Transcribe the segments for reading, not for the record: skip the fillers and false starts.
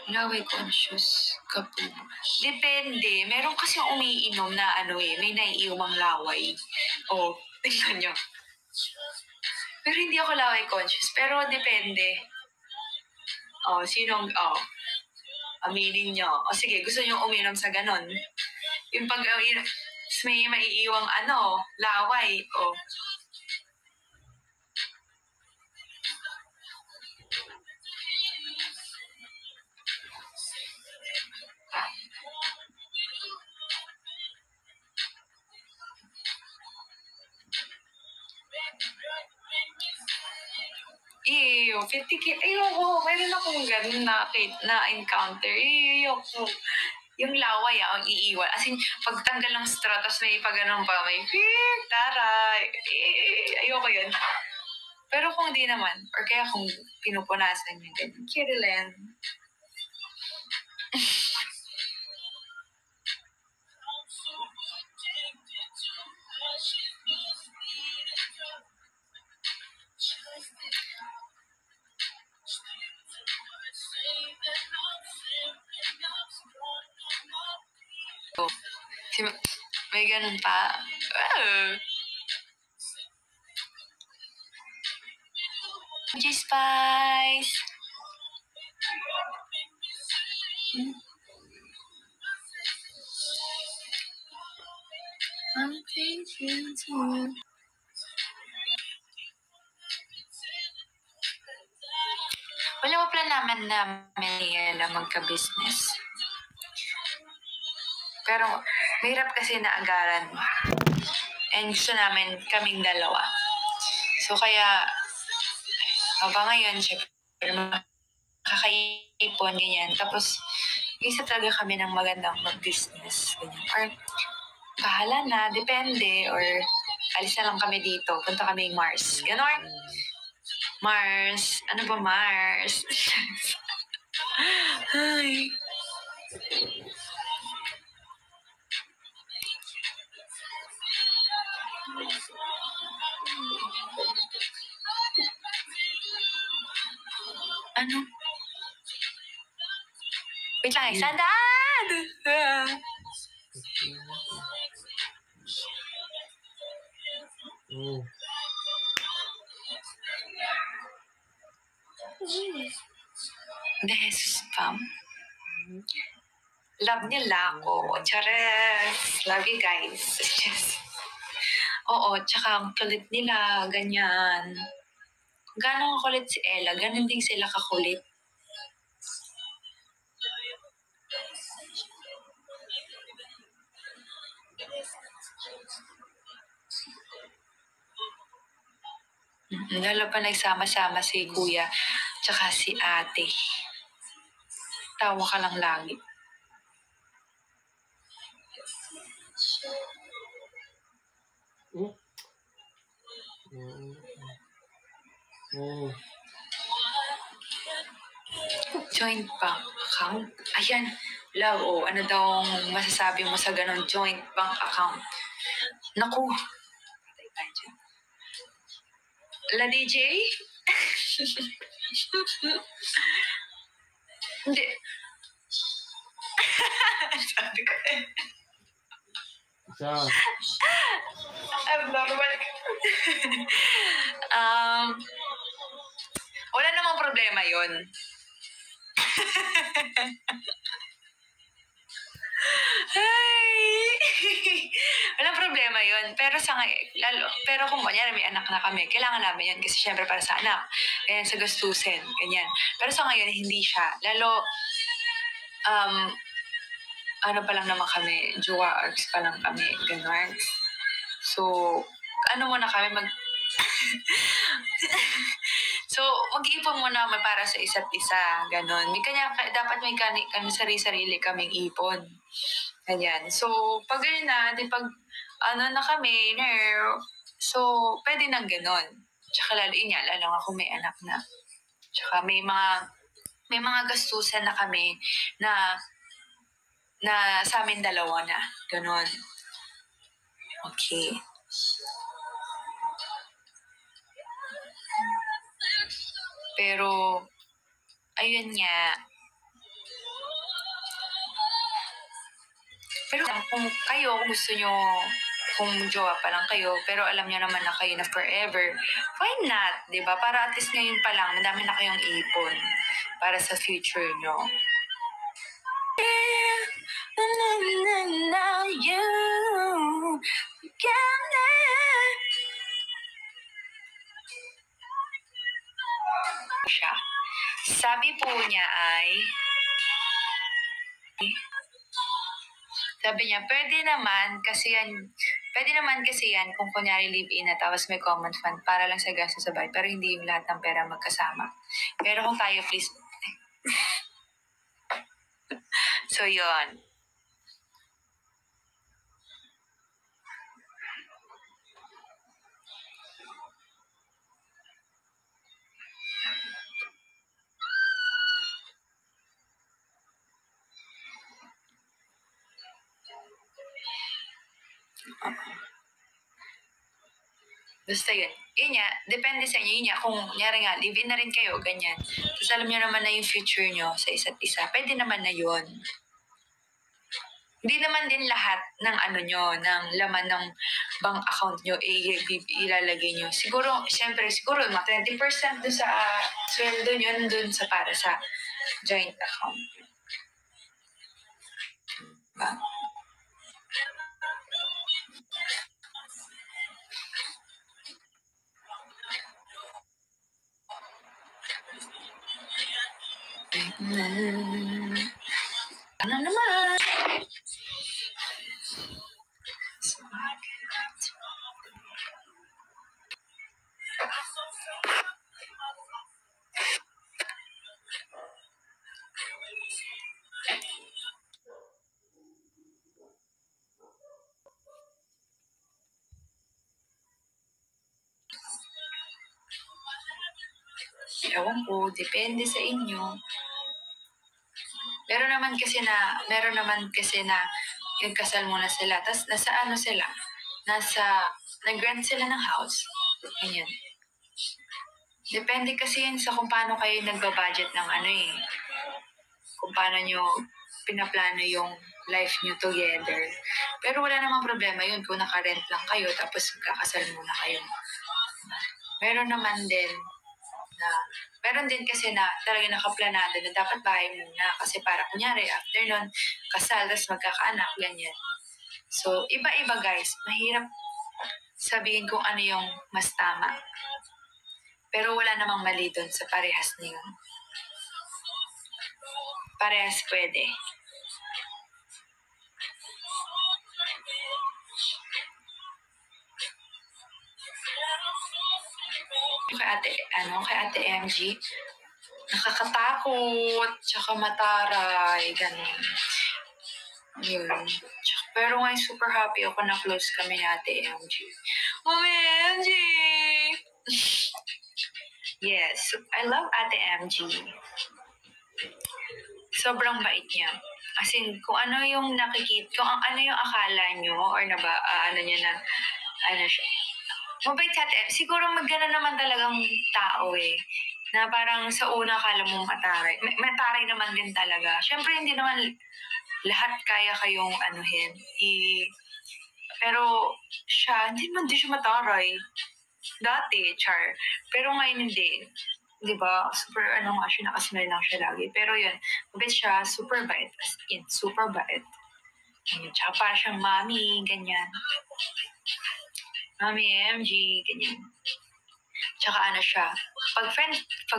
Laway conscious ka po. Depende. Meron kasi umiinom na may naiiwang laway. Tingnan nyo. Pero hindi ako laway conscious. Pero depende. Aminin nyo. Sige, gusto nyo uminom sa ganon. Yung pag may maiiwang laway. Ew, 50K. Ayoko. Meron akong ganun na-encounter. Ayoko. Yung laway, ang iiwan. As in, pagtanggal ng straw, tapos may pag-anong pa, may taray. Ayoko yun. Pero kung di naman, or kaya kung pinupunasan yung ganun, Kirlen. May ganun pa. G-Spice! I'm thinking too. Wala mo plan namin magka-business. Pero mahirap kasi na agaran. And gusto namin kaming dalawa. So kaya, haba ngayon, syempre, makakaipon, ganyan. Tapos, isa talaga kami ng magandang mag-business. Ganyan. Or, bahala na, depende. Or, alis na lang kami dito. Punta kami Mars. Ganon. Mars. Ano ba Mars? Ay. Ano? Wait lang, sandad! The Jesus Pam. Love nila ako. Chares. Love you guys. Oo, tsaka ang kulit nila, ganyan. Gano'ng kulit si Ella, ganun din sila kakulit. Lalo pa nagsama-sama si kuya, tsaka si ate. Tawa ka lang lagi. Joint bank account? Ayan, love, ano daw masasabi mo sa ganon joint bank account? Naku. La DJ? Hindi. Sabi ko abnormal. Wala namang problema yun. Walang problema yun. Pero kung kunyari may anak na kami, kailangan namin yun kasi syempre para sa anak. Ganyan sa gastusin. Ganyan. Pero sa ngayon, hindi siya. Lalo, ano pa lang naman kami, jowa arcs pa lang kami. Ganun. So, ano muna kami So, mag-iipon muna kami para sa isa't isa. Ganon. Dapat may sarili-sarili kaming ipon. Ganyan. So, pag ganyan na, na kami, so, pwede nang ganon. Tsaka lalo ako may anak na. Tsaka may mga gastusan na kami na sa amin dalawa na. Ganon. Okay. Pero, ayun nga, Pero kung kayo, kung gusto nyo, kung jowa pa lang kayo, pero alam nyo naman na kayo na forever, why not? Diba? Para at least ngayon pa lang, madami na kayong ipon para sa future nyo. Siya. Sabi po niya ay, sabi niya, pwede naman kasi yan kung kunyari live-in na tapos may common fund para lang sa gastos sa bahay, pero hindi yung lahat ng pera magkasama. Pero kung tayo, please. So, yon. Basta yun. Yun nga, depende sa inyo. Yun nga, kung nyari nga, live-in na rin kayo, ganyan. Tapos alam nyo naman na yung future nyo sa isa't isa. Pwede naman na yun. Hindi naman din lahat ng ano nyo, ng laman ng bank account nyo, ilalagay nyo. Siguro, syempre, siguro, mga 20% doon sa sweldo nyo, doon sa para sa joint account. Diba? Ano naman? Ewan ko, depende sa inyo. Meron naman kasi na yung kasal muna sila. Tapos nag-rent sila ng house. Ganyan. Depende kasi yun sa kung paano kayo nagbabudget ng kung paano nyo pinaplano yung life nyo together. Pero wala namang problema yun kung naka-rent lang kayo tapos kakasal muna kayo. Meron din kasi na talaga nakaplanado na dapat bahay muna kasi para kunyari after nun, kasal, tapos magkakaanak, ganyan. So, iba-iba guys. Mahirap sabihin kung ano yung mas tama. Pero wala namang mali dun sa parehas niyo. Parehas pwede. Kay Ate MG, nakakatakot, tsaka mataray, ganun. Yun. Pero ngayon super happy ako na close kami ni Ate MG. Mami MG! Yes, I love Ate MG. Sobrang bait niya. As in, kung ano yung ano yung akala nyo, or ano niya na, siya. Mabait sa Ate MG. Siguro magana naman talagang tao na parang sa una akala mo mataray. Mataray naman din talaga. Siyempre, hindi naman lahat kaya kayong anuhin. Pero siya, hindi siya mataray. Dati, char. Pero ngayon hindi. Diba? Super nga siya, nakasmile lang siya lagi. Pero yun, mabait siya, super bait. As in, super bait. Tsaka para siyang mami, ganyan. Mami MG, ganyan. Tsaka siya, pag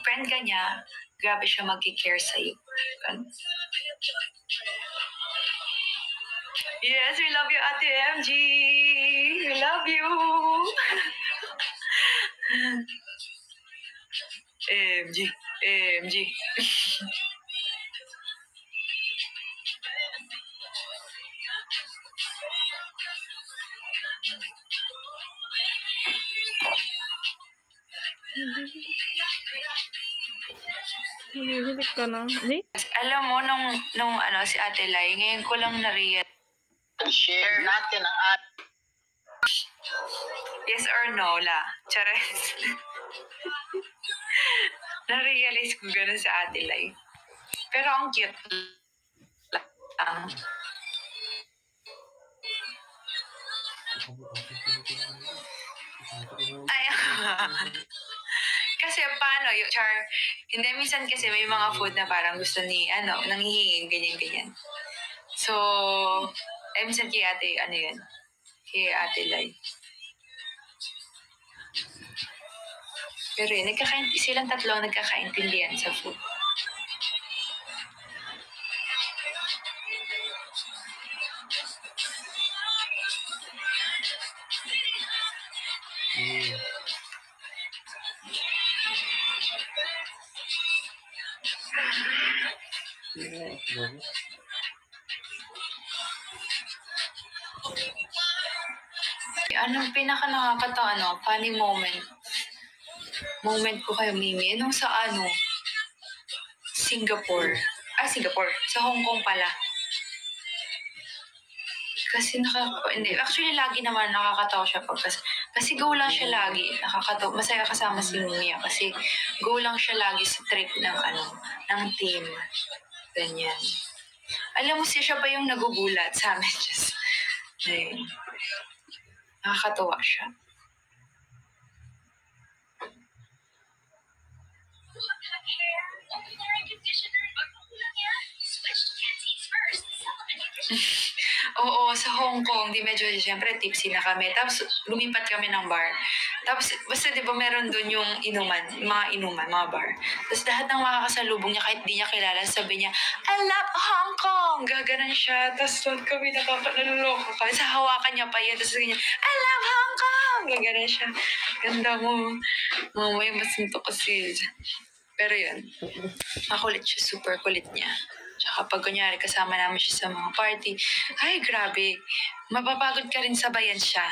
friend ka niya, grabe siya mag-care sa'yo. Yes, we love you, Ate MG. We love you. MG. Hihilik ka na. Alam mo, nung si Ate Lai, ngayon ko lang na-realize. Share natin ang Yes or no, la. Chares. Na-realize ko gano'n sa Ate Lai. Pero ang cute lang. Ay, kasi paano, yung char, hindi, minsan kasi may mga food na parang gusto ni, nangihingi, ganyan-ganyan. So, minsan kay ate, yun, kay ate Lai. Pero yun, silang tatlo nagkakaintindihan sa food. Anong pinaka nakakatawa, funny moment ko kay Mimi, nung sa Singapore. Sa Hong Kong pala. Kasi actually lagi naman nakakatawa siya kasi go lang siya lagi. Nakakatawa, masaya kasama si Mimi kasi go lang siya lagi sa trip ng team. Ganyan. Alam mo siya pa yung nagugulat sa amin. Just, ayun. Nakakatawa siya. Oo, sa Hong Kong, di medyo siyempre tipsy na kami. Tapos lumipat kami ng bar. Tapos basta di ba meron doon yung mga bar. Tapos lahat ng makakasalubong niya, kahit di niya kilala, sabi niya, I love Hong Kong! Gaganan siya. Tapos doon kami naluloko kami. Sa hawakan niya pa yun. Tapos sabi niya, I love Hong Kong! Gaganan siya. Ganda mo. Mamaya masuntok kasi. Pero yun, makulit siya. Super kulit niya. Tsaka pag kunyari kasama namin siya sa mga party, ay grabe, mapapagod ka rin sabayan siya.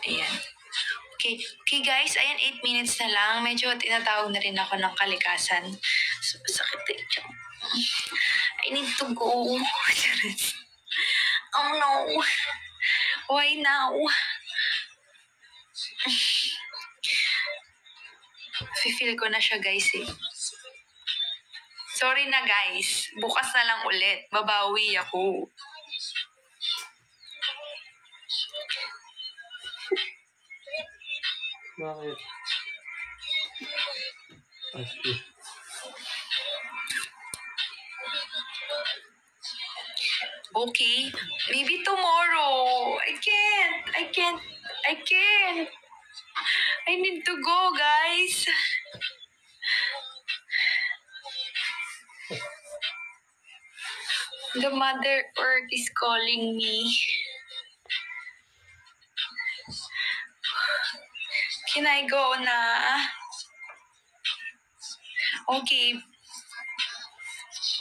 Ayan. Okay guys, ayan 8 minutes na lang. Medyo tinatawag na rin ako ng kalikasan. Sakit eh. I need to go. Oh no. Why now? Feel ko na siya guys eh. Sorry na guys. Bukas na lang ulit. Babawi ako. Bakit? Okay, maybe tomorrow. I can't. I need to go, guys. The Mother Earth is calling me. Can I go na? Okay.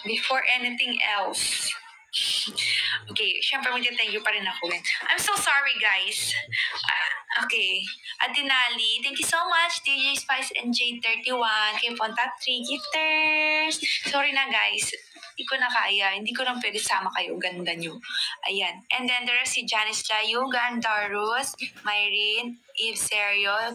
Before anything else. Okay, syempre mag-thank you pa rin ako. I'm so sorry, guys. Okay. Atinali, thank you so much, DJ Spice and J31, kay Ponta 3 gifters. Sorry na, guys. Hindi ko na kaya. Hindi ko lang pwede sama kayo. Ganda nyo. Ayan. And then, there is si Janice Chayugan, Darus, Myrene, Eve Serio,